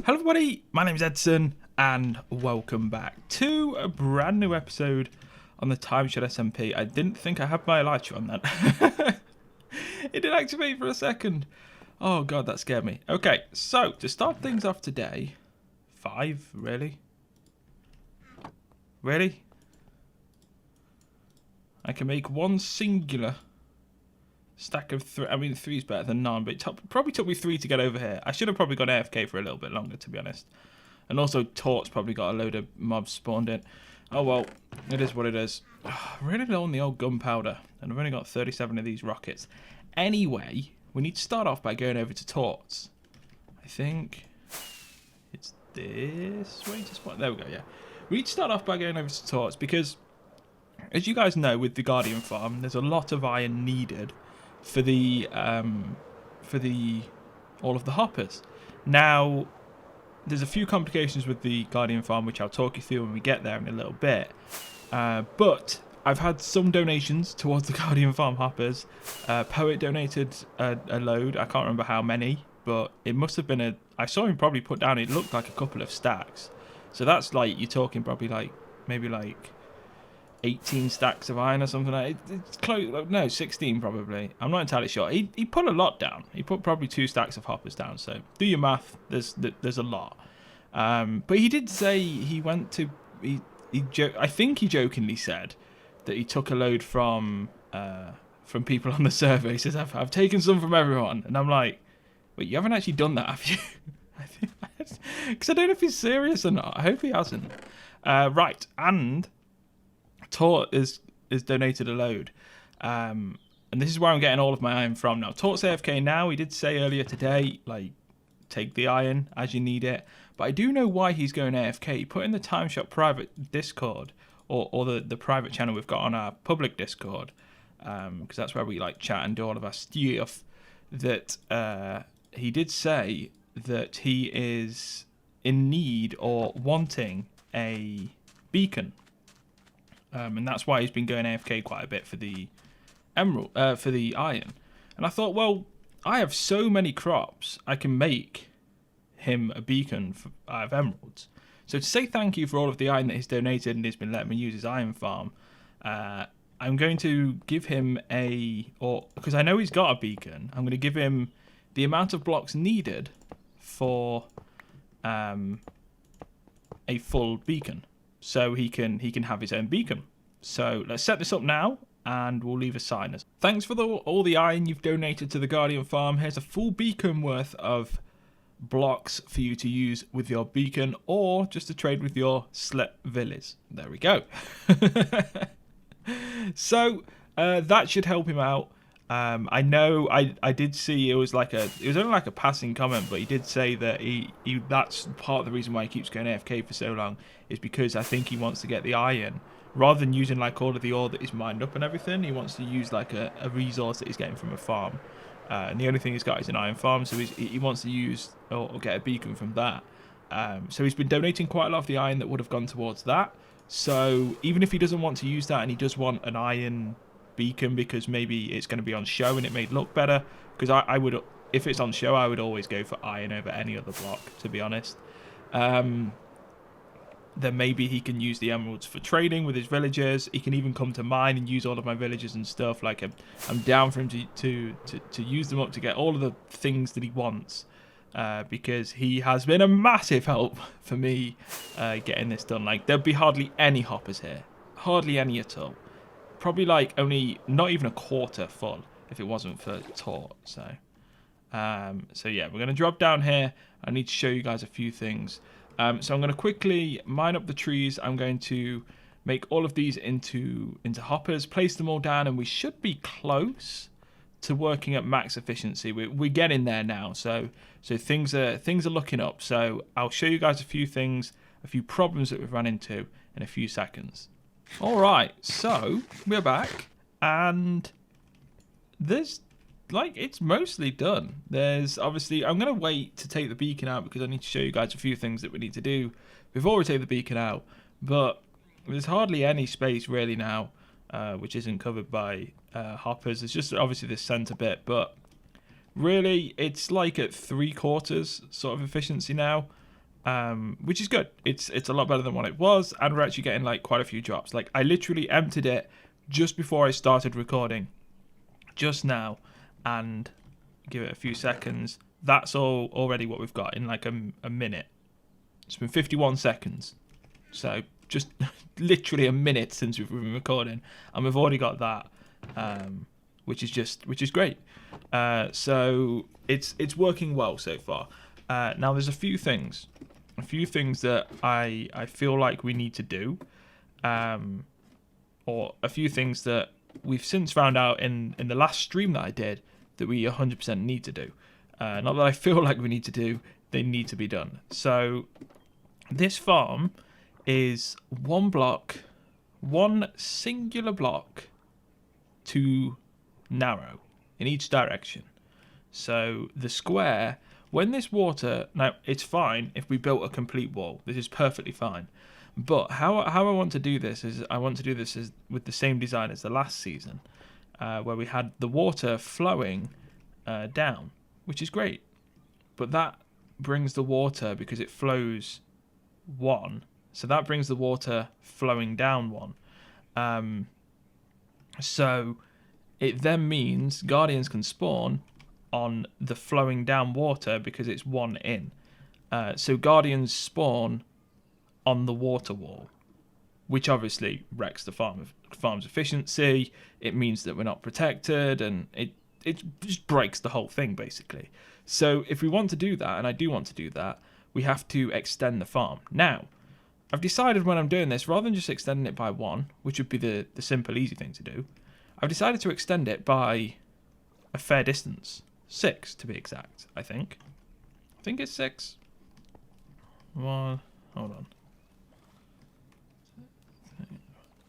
Hello everybody, my name is Edson and welcome back to a brand new episode on the TimeShot SMP. I didn't think I had my elytra on that. It did activate for a second. Oh god, that scared me. Okay, so to start things off today, 5, really? Really? I can make one singular stack of 3. I mean, 3 is better than none, but it probably took me 3 to get over here. I should have probably gone AFK for a little bit longer, to be honest. And also, Tort's probably got a load of mobs spawned in. Oh well, it is what it is. Really low on the old gunpowder, and I've only got 37 of these rockets. Anyway, we need to start off by going over to Tort's. I think it's this way to spawn. There we go, yeah. We need to start off by going over to Tort's because, as you guys know, with the Guardian farm, there's a lot of iron needed for the all of the hoppers. Now, there's a few complications with the Guardian farm, which I'll talk you through when we get there in a little bit. But I've had some donations towards the Guardian farm hoppers. Poet donated a load. I can't remember how many, but it must have been I saw him probably put down. It looked like a couple of stacks. So that's like, you're talking probably like maybe like 18 stacks of iron or something like that. It's close. No, 16 probably. I'm not entirely sure. He put a lot down. He put probably 2 stacks of hoppers down. So do your math. There's a lot. But he did say he went to. I think he jokingly said that he took a load from people on the server. He says, I've taken some from everyone, and I'm like, wait, you haven't actually done that, have you? Because I don't know if he's serious or not. I hope he hasn't. Right, and Tort is donated a load. And this is where I'm getting all of my iron from now. Tort's AFK now. He did say earlier today, like, take the iron as you need it. But I do know why he's going AFK. He put in the TimeShot private Discord, or the private channel we've got on our public Discord, because that's where we like chat and do all of our stuff, that he did say that he is in need or wanting a beacon. And that's why he's been going AFK quite a bit for the emerald, for the iron. And I thought, well, I have so many crops, I can make him a beacon out of emeralds. So to say thank you for all of the iron that he's donated and he's been letting me use his iron farm, I'm going to give him because I know he's got a beacon, I'm going to give him the amount of blocks needed for a full beacon. So he can have his own beacon. So let's set this up now, and we'll leave a sign. Thanks for all the iron you've donated to the Guardian farm. Here's a full beacon worth of blocks for you to use with your beacon, or just to trade with your slet villas. There we go. So that should help him out. I know I did see it was only like a passing comment, but he did say that he that's part of the reason why he keeps going AFK for so long, is because I think he wants to get the iron rather than using like all of the ore that is mined up and everything. He wants to use like a resource that he's getting from a farm, and the only thing he's got is an iron farm, so he wants to use or get a beacon from that. So he's been donating quite a lot of the iron that would have gone towards that. So even if he doesn't want to use that and he does want an iron beacon because maybe it's going to be on show and it may look better, because I would, if it's on show, I would always go for iron over any other block, to be honest. Then maybe he can use the emeralds for trading with his villagers. He can even come to mine and use all of my villagers and stuff. Like, I'm down for him to use them up to get all of the things that he wants, because he has been a massive help for me getting this done. Like, there'd be hardly any hoppers here, hardly any at all. Probably like only not even a quarter full if it wasn't for Tort. So yeah, we're gonna drop down here. I need to show you guys a few things. So I'm gonna quickly mine up the trees. I'm going to make all of these into hoppers, place them all down, and we should be close to working at max efficiency. We're getting there now. So things are looking up. So I'll show you guys a few things, a few problems that we've run into in a few seconds. Alright, so we're back, and there's, like, it's mostly done. There's, obviously, I'm going to wait to take the beacon out because I need to show you guys a few things that we need to do before we take the beacon out, but there's hardly any space really now, which isn't covered by hoppers. It's just obviously this centre bit, but really it's like at 3/4 sort of efficiency now. which is good. It's a lot better than what it was, and we're actually getting like quite a few drops. Like I literally emptied it just before I started recording, just now, and give it a few seconds. That's all already what we've got in like a minute. It's been 51 seconds, so just literally a minute since we've been recording, and we've already got that, which is great. So it's working well so far. Now there's a few things that I feel like we need to do, or a few things that we've since found out in the last stream that I did that we 100% need to do. Not that I feel like we need to do, they need to be done. So this farm is one singular block too narrow in each direction. So the square, when this water, now it's fine if we built a complete wall. This is perfectly fine. But how I want to do this is I want to do this with the same design as the last season, where we had the water flowing down, which is great. But that brings the water, because it flows one, so that brings the water flowing down one. So it then means guardians can spawn on the flowing down water because it's one in. So guardians spawn on the water wall, which obviously wrecks the farm's efficiency. It means that we're not protected, and it just breaks the whole thing basically. So if we want to do that, and I do want to do that, we have to extend the farm. Now, I've decided when I'm doing this, rather than just extending it by one, which would be the simple, easy thing to do, I've decided to extend it by a fair distance. 6 to be exact, I think. I think it's 6. Hold on.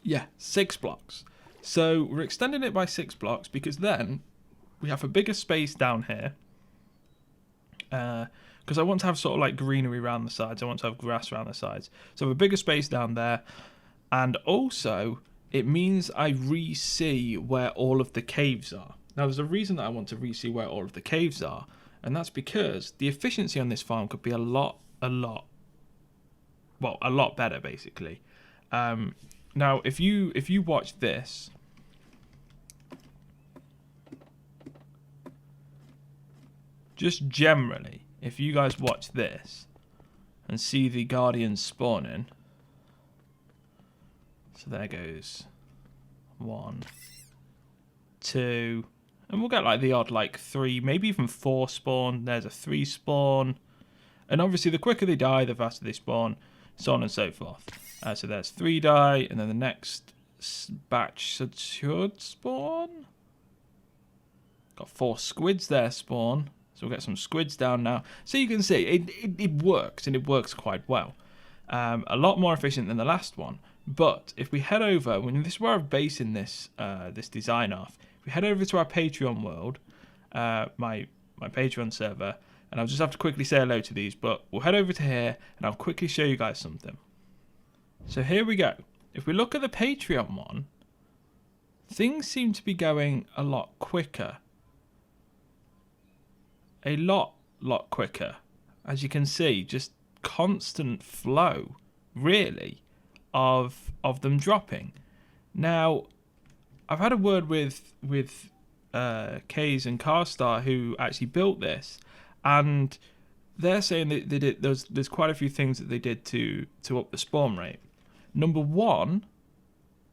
Yeah, 6 blocks. So we're extending it by 6 blocks because then we have a bigger space down here. Because I want to have sort of like greenery around the sides. I want to have grass around the sides. So I have a bigger space down there. And also, it means I re-see where all of the caves are. Now, there's a reason that I want to re-see where all of the caves are. And that's because the efficiency on this farm could be a lot better, basically. Now, if you watch this, just generally, if you guys watch this and see the guardians spawning, so there goes 1, 2, and we'll get like the odd like 3, maybe even 4 spawn. There's a 3 spawn, and obviously the quicker they die, the faster they spawn, so on and so forth. So there's 3 die, and then the next batch should spawn. Got 4 squids there spawn. So we'll get some squids down now. So you can see it works, and it works quite well. A lot more efficient than the last one. But if we head over, this is where I'm basing this design off. If we head over to our Patreon world, my Patreon server, and I'll just have to quickly say hello to these, but we'll head over to here, and I'll quickly show you guys something. So here we go. If we look at the Patreon one, things seem to be going a lot quicker. A lot quicker. As you can see, just constant flow, really, of them dropping. Now, I've had a word with Kays and Carstar, who actually built this, and they're saying that they did, there's quite a few things that they did to up the spawn rate. Number one,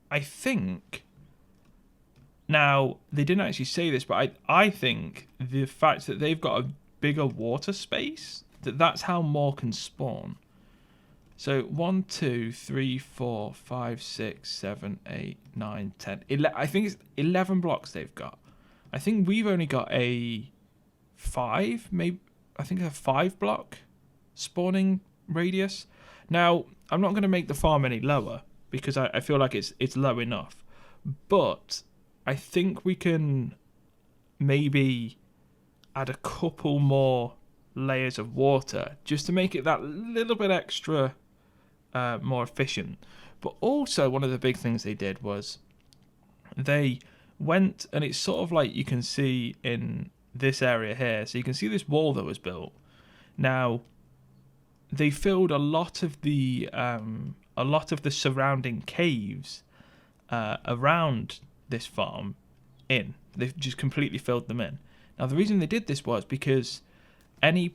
I think, now they didn't actually say this, but I think the fact that they've got a bigger water space, that's how more can spawn. So 1, 2, 3, 4, 5, 6, 7, 8, 9, 10. I think it's 11 blocks they've got. I think we've only got a 5, maybe. I think a 5 block spawning radius. Now, I'm not going to make the farm any lower because I feel like it's low enough. But I think we can maybe add a couple more layers of water just to make it that little bit extra more efficient. But also, one of the big things they did was they went, and it's sort of like you can see in this area here. So you can see this wall that was built. Now, they filled a lot of the surrounding caves around this farm in. They've just completely filled them in. Now the reason they did this was because any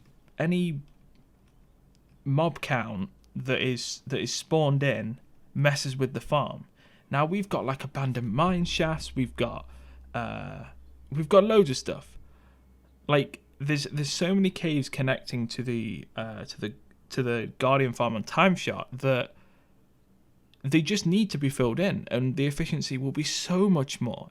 mob count that is spawned in messes with the farm. Now we've got like abandoned mine shafts, we've got loads of stuff. Like there's so many caves connecting to the Guardian farm on TimeShot that they just need to be filled in, and the efficiency will be so much more.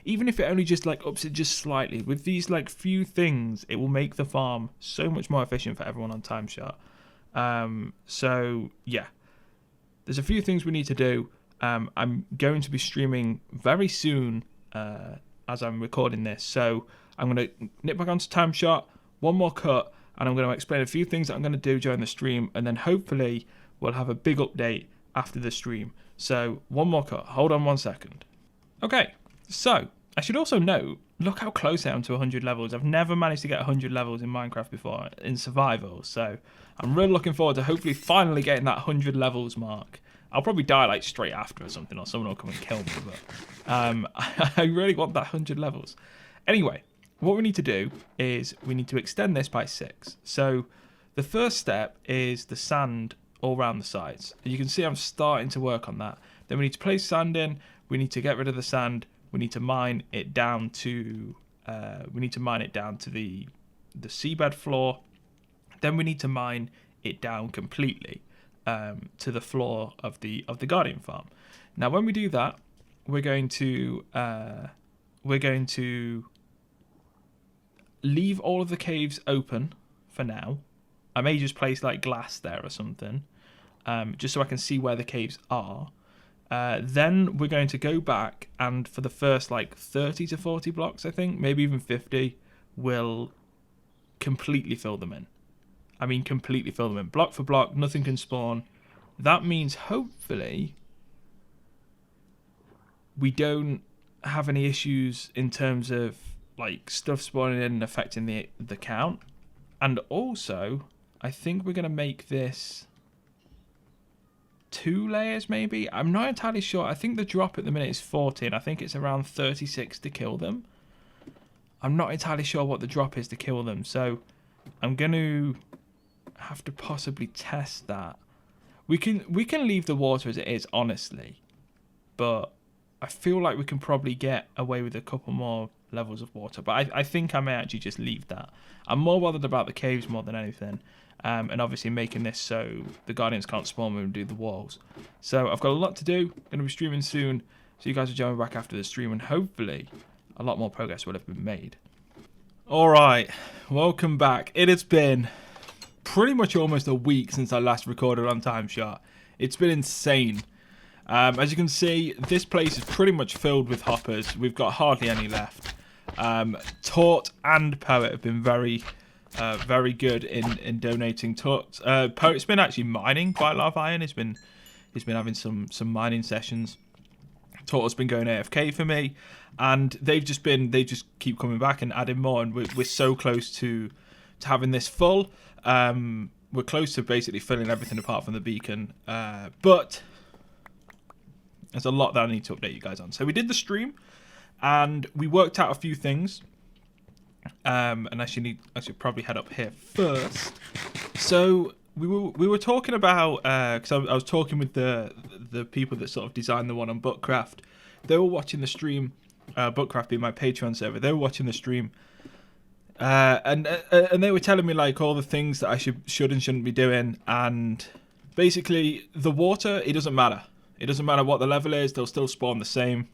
Even if it only just like ups it just slightly with these like few things, it will make the farm so much more efficient for everyone on TimeShot. So yeah, there's a few things we need to do. I'm going to be streaming very soon as I'm recording this, so I'm going to nip back onto TimeShot, one more cut, and I'm going to explain a few things that I'm going to do during the stream, and then hopefully we'll have a big update after the stream. So one more cut. Hold on 1 second. Okay, so I should also note, look how close I am to 100 levels. I've never managed to get 100 levels in Minecraft before in survival, so I'm really looking forward to hopefully finally getting that 100 levels mark. I'll probably die like straight after or something, or someone will come and kill me, but I really want that 100 levels. Anyway, what we need to do is we need to extend this by 6. So the first step is the sand all around the sides. And you can see I'm starting to work on that. Then we need to place sand in. We need to get rid of the sand. We need to mine it down to the seabed floor. Then we need to mine it down completely to the floor of the Guardian farm. Now, when we do that, we're going to leave all of the caves open for now. I may just place like glass there or something, just so I can see where the caves are. Then we're going to go back, and for the first like 30 to 40 blocks, I think, maybe even 50, we'll completely fill them in. I mean, completely fill them in. Block for block, nothing can spawn. That means hopefully we don't have any issues in terms of like stuff spawning in and affecting the count. And also, I think we're going to make this 2 layers maybe. I'm not entirely sure. I think the drop at the minute is 40, and I think it's around 36 to kill them. I'm not entirely sure what the drop is to kill them, so I'm going to have to possibly test that. We can leave the water as it is, honestly, but I feel like we can probably get away with a couple more levels of water, but I think I may actually just leave that. I'm more bothered about the caves more than anything, and obviously making this so the Guardians can't spawn when we do the walls. So I've got a lot to do. Going to be streaming soon, so you guys will join back after the stream, and hopefully a lot more progress will have been made. Alright, welcome back. It has been pretty much almost a week since I last recorded on TimeShot. It's been insane. As you can see, this place is pretty much filled with hoppers. We've got hardly any left. Tort and Poet have been very good in donating. Poet's been actually mining quite a lot of iron. He's been having some mining sessions. Tort's been going AFK for me, and they just keep coming back and adding more. And we're so close to having this full. We're close to basically filling everything apart from the beacon, but there's a lot that I need to update you guys on. So we did the stream, and we worked out a few things. And I should probably head up here first. So we were talking about, because I was talking with the people that sort of designed the one on Bookcraft. They were watching the stream. Bookcraft being my Patreon server. They were watching the stream, and they were telling me like all the things that I should and shouldn't be doing. And basically, the water, it doesn't matter. It doesn't matter what the level is, they'll still spawn the same.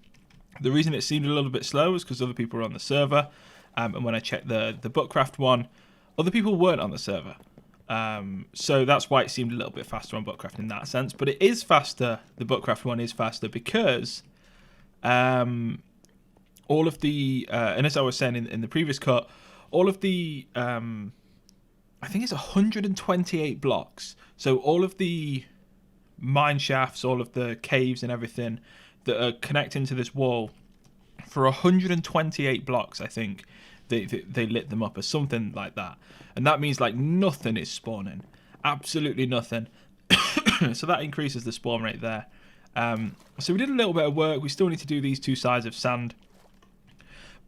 The reason it seemed a little bit slow is because other people were on the server. And when I checked the Bookcraft one, other people weren't on the server. So that's why it seemed a little bit faster on Bookcraft in that sense. But it is faster, the Bookcraft one is faster because all of the, and as I was saying in the previous cut, all of the, I think it's 128 blocks. So all of the mine shafts, all of the caves and everything that are connecting to this wall, for 128 blocks, I think they lit them up or something like that. And that means like nothing is spawning. absolutely nothing. So that increases the spawn rate there. So we did a little bit of work. We still need to do these 2 sides of sand.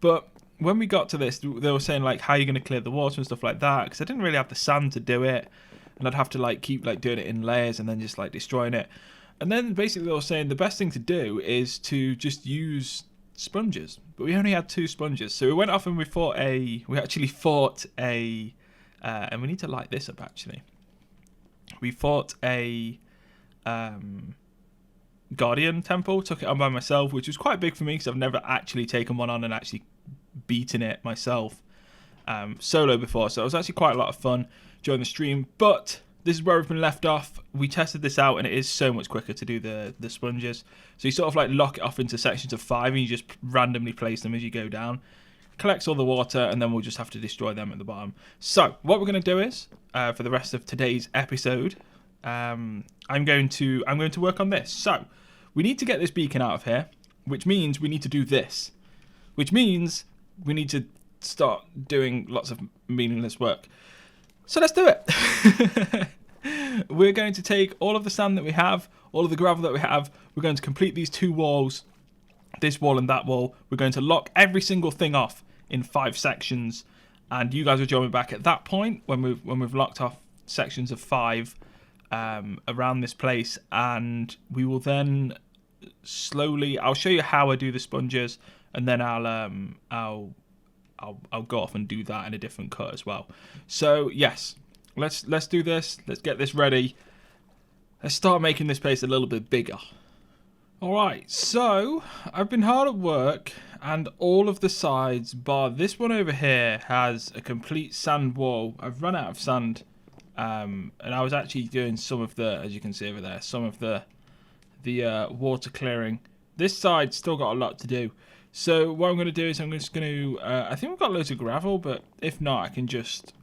But when we got to this, they were saying like, how are you going to clear the water and stuff like that? Because I didn't really have the sand to do it, and I'd have to like keep like doing it in layers and then just like destroying it. And then basically they were saying the best thing to do is to just use sponges. But we only had 2 sponges, so we went off and we actually fought a, and we need to light this up actually. We fought a Guardian Temple, took it on by myself, which was quite big for me because I've never actually taken one on and actually beaten it myself solo before. So it was actually quite a lot of fun during the stream. But this is where we've been left off. We tested this out and it is so much quicker to do the sponges. So you sort of like lock it off into sections of 5 and you just randomly place them as you go down. Collects all the water and then we'll just have to destroy them at the bottom. So what we're going to do is, for the rest of today's episode, I'm going to work on this. So we need to get this beacon out of here, which means we need to do this, which means we need to start doing lots of meaningless work. So let's do it. We're going to take all of the sand that we have, all of the gravel that we have. We're going to complete these 2 walls, this wall and that wall. We're going to lock every single thing off in 5 sections, and you guys will join me back at that point when we've locked off sections of 5 around this place, and we will then slowly, I'll show you how I do the sponges, and then I'll go off and do that in a different cut as well. So yes, let's do this. Let's get this ready. Let's start making this place a little bit bigger. Alright, so I've been hard at work, and all of the sides bar this one over here has a complete sand wall. I've run out of sand, and I was actually doing some of the, as you can see over there, some of the water clearing. This side's still got a lot to do. So what I'm going to do is I'm just going to, I think we've got loads of gravel, but if not, I can just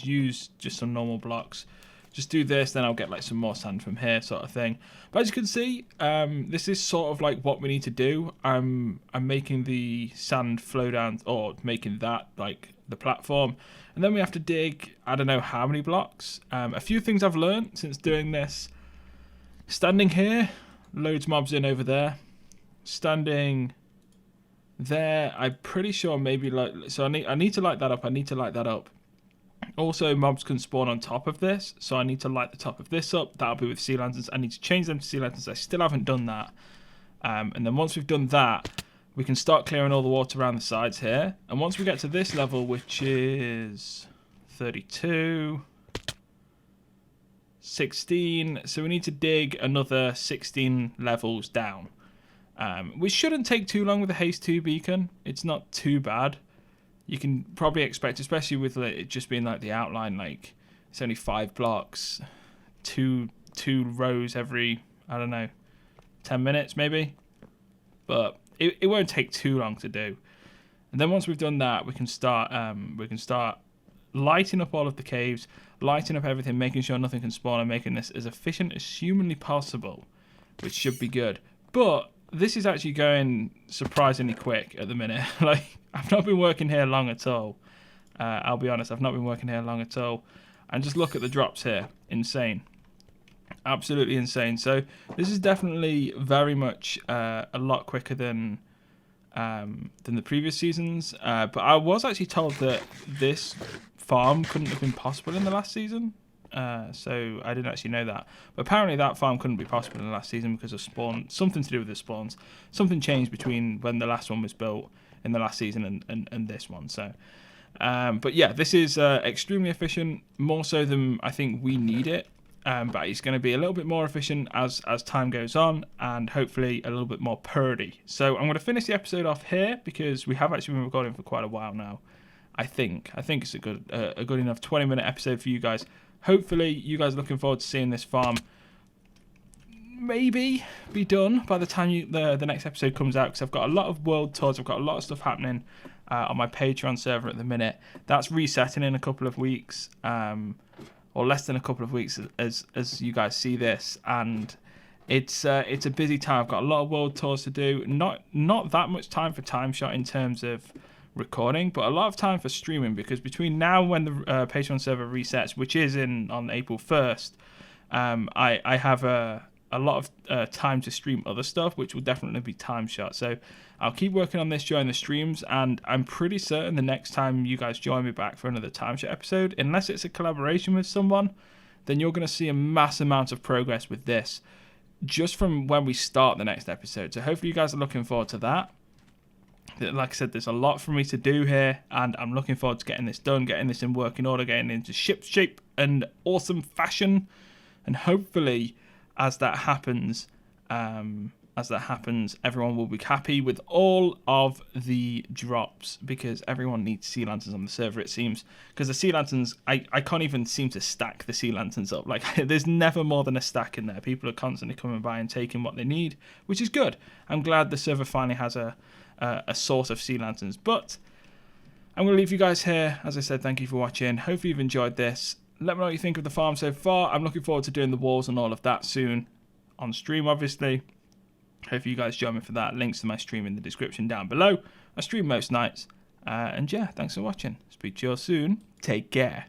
use just some normal blocks. Just do this, then I'll get like some more sand from here, sort of thing. But as you can see, this is sort of like what we need to do. I'm making the sand flow down, or making that like the platform, and then we have to dig, I don't know how many blocks. A few things I've learned since doing this. Standing here, loads mobs in over there. Standing there, I'm pretty sure maybe like, so I need to light that up. I need to light that up. Also, mobs can spawn on top of this, so I need to light the top of this up. That'll be with sea lanterns. I need to change them to sea lanterns. I still haven't done that. And then once we've done that, we can start clearing all the water around the sides here. And once we get to this level, which is 32, 16, so we need to dig another 16 levels down. Which shouldn't take too long with the Haste 2 beacon. It's not too bad. You can probably expect, especially with it just being like the outline, like it's only 5 blocks, two rows every, I don't know, 10 minutes maybe. But it won't take too long to do. And then once we've done that, we can start lighting up all of the caves, lighting up everything, making sure nothing can spawn, and making this as efficient as humanly possible, which should be good. But this is actually going surprisingly quick at the minute. Like, I've not been working here long at all. I'll be honest, I've not been working here long at all. And just look at the drops here. Insane. Absolutely insane. So this is definitely very much a lot quicker than the previous seasons. But I was actually told that this farm couldn't have been possible in the last season. So I didn't actually know that. But apparently that farm couldn't be possible in the last season because of spawn. Something to do with the spawns. Something changed between when the last one was built in the last season and this one. So, but yeah, this is extremely efficient, more so than I think we need it. But it's going to be a little bit more efficient as time goes on, and hopefully a little bit more purdy. So I'm going to finish the episode off here because we have actually been recording for quite a while now. I think it's a good enough 20-minute episode for you guys. Hopefully you guys are looking forward to seeing this farm maybe be done by the time the next episode comes out, because I've got a lot of world tours, I've got a lot of stuff happening on my Patreon server at the minute. That's resetting in a couple of weeks, or less than a couple of weeks as you guys see this, and it's a busy time. I've got a lot of world tours to do, not that much time for TimeShot in terms of recording, but a lot of time for streaming, because between now and when the Patreon server resets, which is on April 1st, I have a lot of time to stream other stuff, which will definitely be TimeShot. So I'll keep working on this during the streams, and I'm pretty certain the next time you guys join me back for another TimeShot episode, unless it's a collaboration with someone, then you're going to see a mass amount of progress with this just from when we start the next episode. So hopefully you guys are looking forward to that. Like I said, there's a lot for me to do here, and I'm looking forward to getting this done, getting this in working order, getting into ship shape and awesome fashion. And hopefully, as that happens, everyone will be happy with all of the drops, because everyone needs sea lanterns on the server, it seems. Because the sea lanterns, I can't even seem to stack the sea lanterns up. Like, there's never more than a stack in there. People are constantly coming by and taking what they need, which is good. I'm glad the server finally has a source of sea lanterns. But I'm going to leave you guys here. As I said, thank you for watching. Hopefully you've enjoyed this. Let me know what you think of the farm so far. I'm looking forward to doing the walls and all of that soon on stream, obviously. Hopefully you guys join me for that. Links to my stream in the description down below. I stream most nights. And yeah, thanks for watching. Speak to you all soon. Take care.